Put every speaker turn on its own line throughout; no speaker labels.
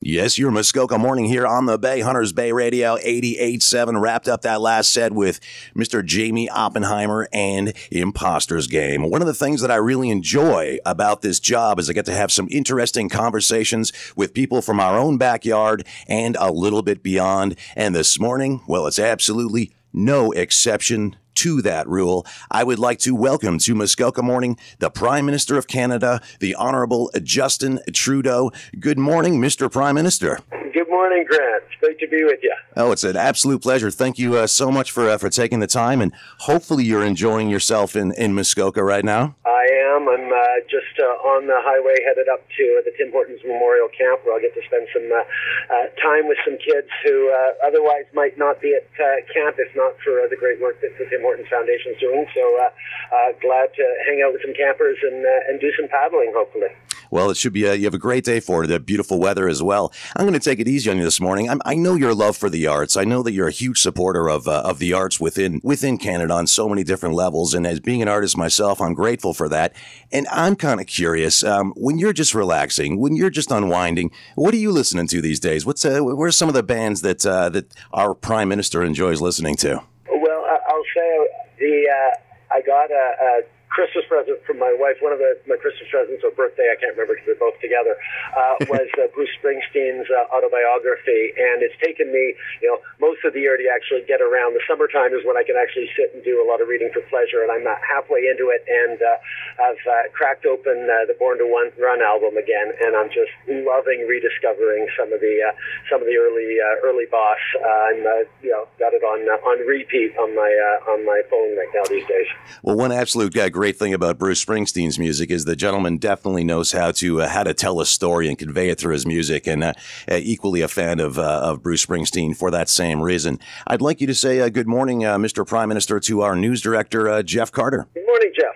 Yes, your Muskoka Morning here on the Bay, Hunters Bay Radio 88.7. Wrapped up that last set with Mr. Jamie Oppenheimer and Imposter's Game. One of the things that I really enjoy about this job is I get to have some interesting conversations with people from our own backyard and a little bit beyond. And this morning, well, it's absolutely no exception to that rule. I would like to welcome to Muskoka Morning the Prime Minister of Canada, the Honourable Justin Trudeau. Good morning, Mr. Prime Minister.
Good morning, Grant. It's great to be with you.
Oh, it's an absolute pleasure. Thank you so much for taking the time, and hopefully you're enjoying yourself in Muskoka right now.
I am. I'm just on the highway headed up to the Tim Hortons Memorial Camp, where I'll get to spend some time with some kids who otherwise might not be at camp if not for the great work that the Tim Hortons Foundation is doing. So glad to hang out with some campers and do some paddling, hopefully.
Well, it should be you have a great day for it, the beautiful weather as well. I'm going to take it easy on you this morning. I know your love for the arts. I know that you're a huge supporter of the arts within Canada on so many different levels. And as being an artist myself, I'm grateful for that. And I'm kind of curious, when you're just relaxing, when you're just unwinding, what are you listening to these days? What are some of the bands that our Prime Minister enjoys listening to?
Well, I'll say I got a Christmas present from my wife. One of my Christmas presents or birthday, I can't remember because they're both together, was Bruce Springsteen's autobiography. And it's taken me, most of the year to actually get around. The summertime is when I can actually sit and do a lot of reading for pleasure. And I'm halfway into it, and I've cracked open the Born to Run album again, and I'm just loving rediscovering some of the early Boss. I'm got it on repeat on my phone right now these days.
Well, one absolute great thing about Bruce Springsteen's music is the gentleman definitely knows how to tell a story and convey it through his music, and equally a fan of Bruce Springsteen for that same reason. I'd like you to say good morning, Mr. Prime Minister, to our news director, Jeff Carter.
Good morning, Jeff.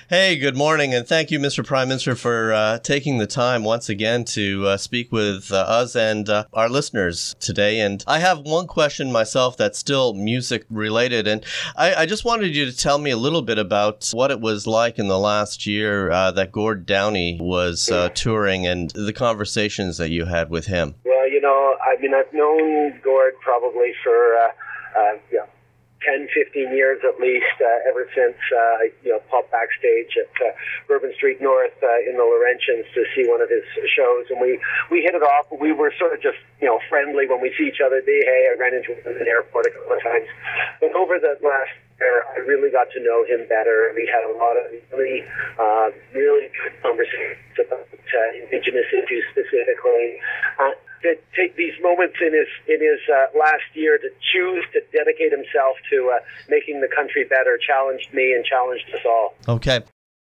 Hey, good morning, and thank you, Mr. Prime Minister, for taking the time once again to speak with us and our listeners today. And I have one question myself that's still music-related, and I just wanted you to tell me a little bit about what it was like in the last year that Gord Downey was touring and the conversations that you had with him.
Well, I've known Gord probably for 10, 15 years at least, ever since I popped backstage at Bourbon Street North in the Laurentians to see one of his shows, and we hit it off. We were sort of just friendly when we see each other. I ran into him at the airport a couple of times, but over the last year, I really got to know him better. We had a lot of really good conversations about Indigenous issues specifically. To take these moments in his last year to choose to dedicate himself to making the country better challenged me and challenged us all.
Okay.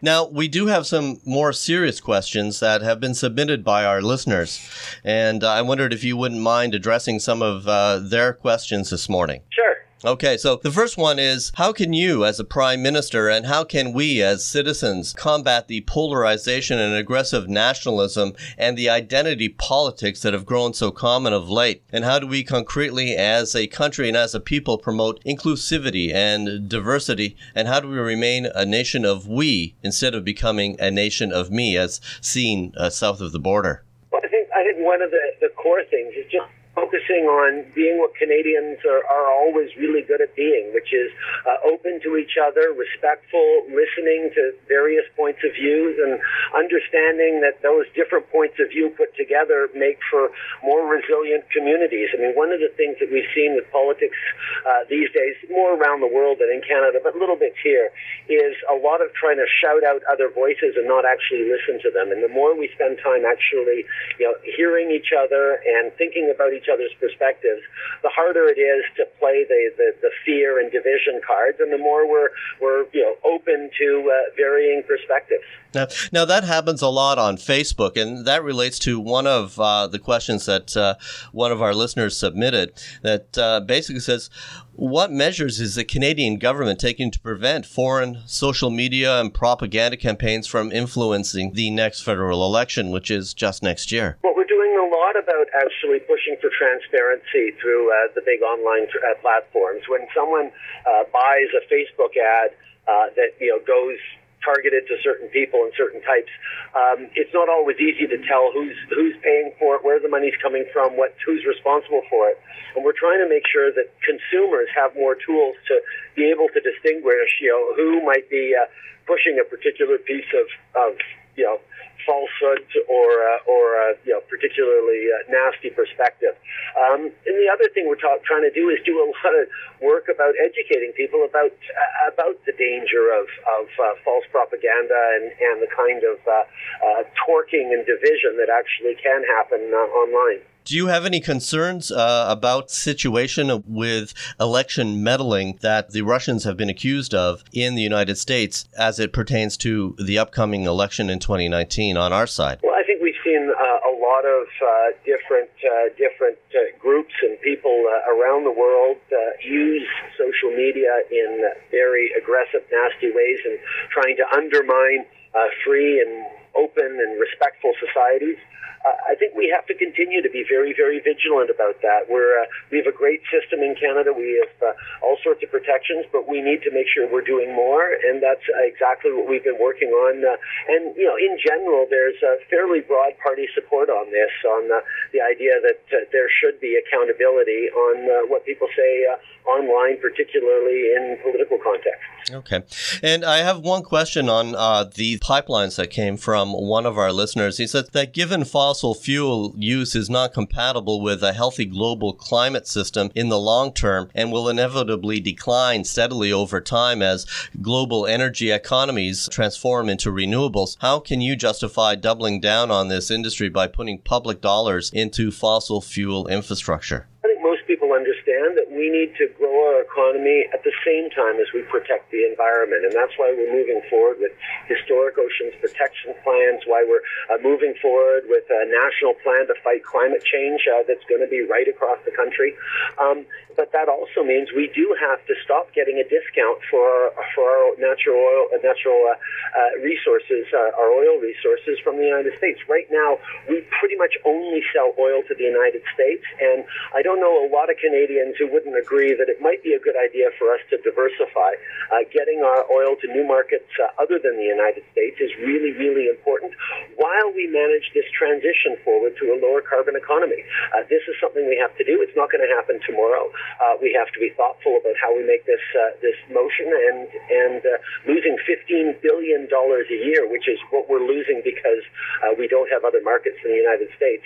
Now, we do have some more serious questions that have been submitted by our listeners, and I wondered if you wouldn't mind addressing some of their questions this morning.
Sure.
Okay, so the first one is, how can you as a Prime Minister and how can we as citizens combat the polarization and aggressive nationalism and the identity politics that have grown so common of late? And how do we concretely as a country and as a people promote inclusivity and diversity? And how do we remain a nation of we instead of becoming a nation of me as seen south of the border?
Well, I think one of the core things is just focusing on being what Canadians are always really good at being, which is open to each other, respectful, listening to various points of view, and understanding that those different points of view put together make for more resilient communities. I mean, one of the things that we've seen with politics these days, more around the world than in Canada, but little bits here, is a lot of trying to shout out other voices and not actually listen to them. And the more we spend time actually, hearing each other and thinking about each other's perspectives, the harder it is to play the fear and division cards, and the more we're open to varying perspectives.
Now that happens a lot on Facebook, and that relates to one of the questions that one of our listeners submitted that basically says, what measures is the Canadian government taking to prevent foreign social media and propaganda campaigns from influencing the next federal election, which is just next year?
What we're doing a lot about actually pushing for transparency through the big online platforms. When someone buys a Facebook ad that goes targeted to certain people and certain types. It's not always easy to tell who's paying for it, where the money's coming from, who's responsible for it. And we're trying to make sure that consumers have more tools to be able to distinguish, who might be pushing a particular piece of falsehood or particularly nasty perspective. And the other thing we're trying to do is do a lot of work about educating people about the danger of false propaganda and the kind of torquing and division that actually can happen online.
Do you have any concerns about situation with election meddling that the Russians have been accused of in the United States as it pertains to the upcoming election in 2019 on our side?
Well, I think we've seen a lot of different groups and people around the world use social media in very aggressive, nasty ways and trying to undermine free and open and respectful societies. I think we have to continue to be very, very vigilant about that. We have a great system in Canada. We have all sorts of protections, but we need to make sure we're doing more, and that's exactly what we've been working on. And in general, there's a fairly broad party support on this, on the idea that there should be accountability on what people say online, particularly in political context.
Okay. And I have one question on the pipelines that came from one of our listeners. He said that given fossil fuel use is not compatible with a healthy global climate system in the long term and will inevitably decline steadily over time as global energy economies transform into renewables, how can you justify doubling down on this industry by putting public dollars into fossil fuel infrastructure?
I think most people understand that we need to grow our economy at the same time as we protect the environment, and that's why we're moving forward with historic oceans protection plans, why we're moving forward with a national plan to fight climate change that's going to be right across the country. But that also means we do have to stop getting a discount for our natural resources, our oil resources from the United States. Right now, we pretty much only sell oil to the United States, and I don't know a lot of Canadians who wouldn't agree that it might be a good idea for us to diversify. Getting our oil to new markets other than the United States is really, really important while we manage this transition forward to a lower carbon economy. This is something we have to do. It's not going to happen tomorrow. We have to be thoughtful about how we make this motion, and losing $15 billion a year, which is what we're losing because we don't have other markets in the United States,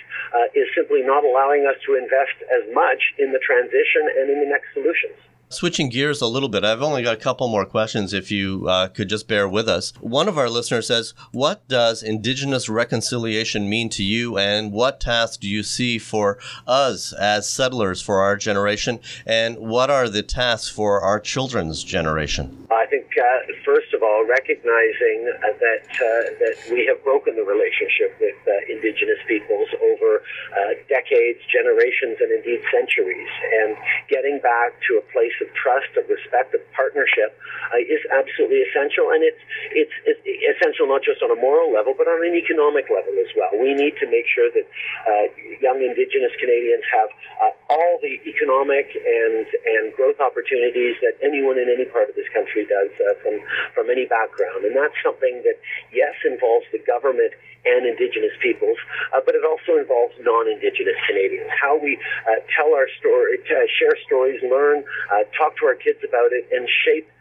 is simply not allowing us to invest as much in the transition and in the next solutions.
Switching gears a little bit, I've only got a couple more questions if you could just bear with us. One of our listeners says, what does Indigenous reconciliation mean to you, and what tasks do you see for us as settlers for our generation, and what are the tasks for our children's generation?
I think, first of all, recognizing that we have broken the relationship with Indigenous peoples over decades, generations, and indeed centuries, and getting back to a place of trust, of respect, of partnership is absolutely essential, and it's essential not just on a moral level, but on an economic level as well. We need to make sure that young Indigenous Canadians have all the economic and growth opportunities that anyone in any part of this country does from any background, and that's something that, yes, involves the government and Indigenous peoples, but it also involves non-Indigenous Canadians. How we tell our story, share stories, learn, talk to our kids about it, and shape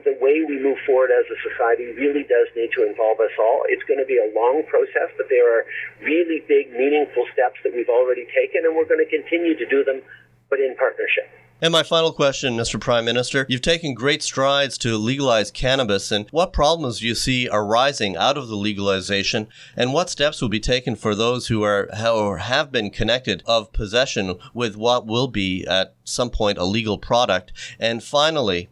the way we move forward as a society really does need to involve us all. It's going to be a long process, but there are really big, meaningful steps that we've already taken, and we're going to continue to do them, but in partnership.
And my final question, Mr. Prime Minister, you've taken great strides to legalize cannabis, and what problems do you see arising out of the legalization, and what steps will be taken for those who are or have been connected of possession with what will be at some point a legal product? And finally,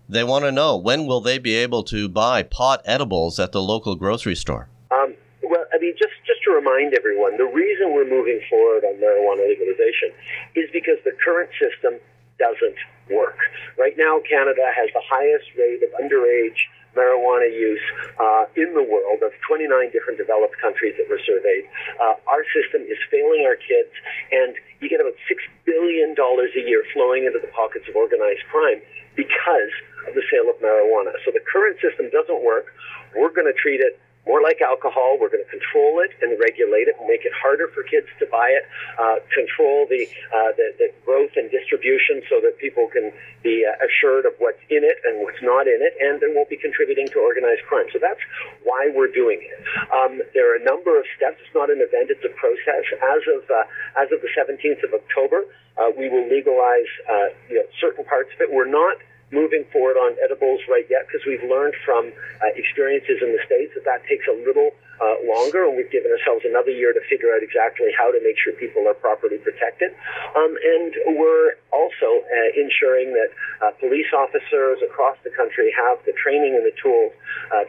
they want to know, when will they be able to buy pot edibles at the local grocery store?
Well, I mean, just to remind everyone, the reason we're moving forward on marijuana legalization is because the current system doesn't work. Right now, Canada has the highest rate of underage marijuana use in the world, of 29 different developed countries that were surveyed. Our system is failing our kids, and you get about $6 billion a year flowing into the pockets of organized crime because of the sale of marijuana. So the current system doesn't work. we're going to treat it more like alcohol. We're going to control it and regulate it and make it harder for kids to buy it, control the growth and distribution so that people can be assured of what's in it and what's not in it, and they won't be contributing to organized crime. So that's why we're doing it. There are a number of steps. It's not an event, it's a process. As of the 17th of October, we will legalize certain parts of it. We're not moving forward on edibles right yet because we've learned from experiences in the States that takes a little longer, and we've given ourselves another year to figure out exactly how to make sure people are properly protected. And we're also ensuring that police officers across the country have the training and the tools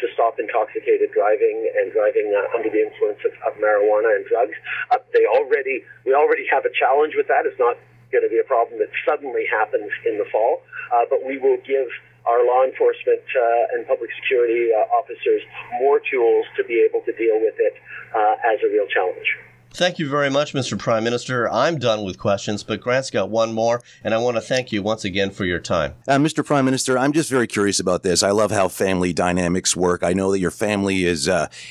to stop intoxicated driving and driving under the influence of marijuana and drugs. We already have a challenge with that. It's not going to be a problem that suddenly happens in the fall, but we will give our law enforcement and public security officers more tools to be able to deal with it as a real challenge.
Thank you very much, Mr. Prime Minister. I'm done with questions, but Grant's got one more, and I want to thank you once again for your time.
Mr. Prime Minister, I'm just very curious about this. I love how family dynamics work. I know that your family is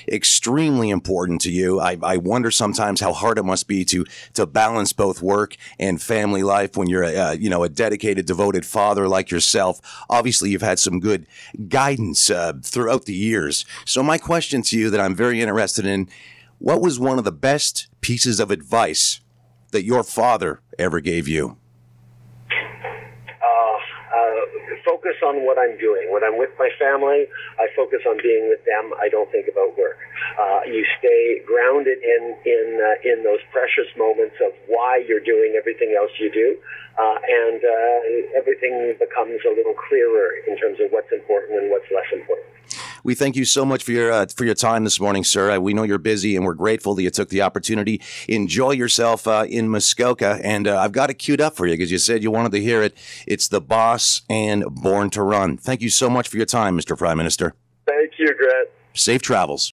extremely important to you. I wonder sometimes how hard it must be to balance both work and family life when you're a dedicated, devoted father like yourself. Obviously, you've had some good guidance throughout the years. So my question to you that I'm very interested in, what was one of the best pieces of advice that your father ever gave you?
Focus on what I'm doing. When I'm with my family, I focus on being with them. I don't think about work. You stay grounded in those precious moments of why you're doing everything else you do, and everything becomes a little clearer in terms of what's important and what's less important.
We thank you so much for your time this morning, sir. We know you're busy, and we're grateful that you took the opportunity. Enjoy yourself in Muskoka, and I've got it queued up for you because you said you wanted to hear it. It's The Boss and Born to Run. Thank you so much for your time, Mr. Prime Minister.
Thank you, Grant.
Safe travels.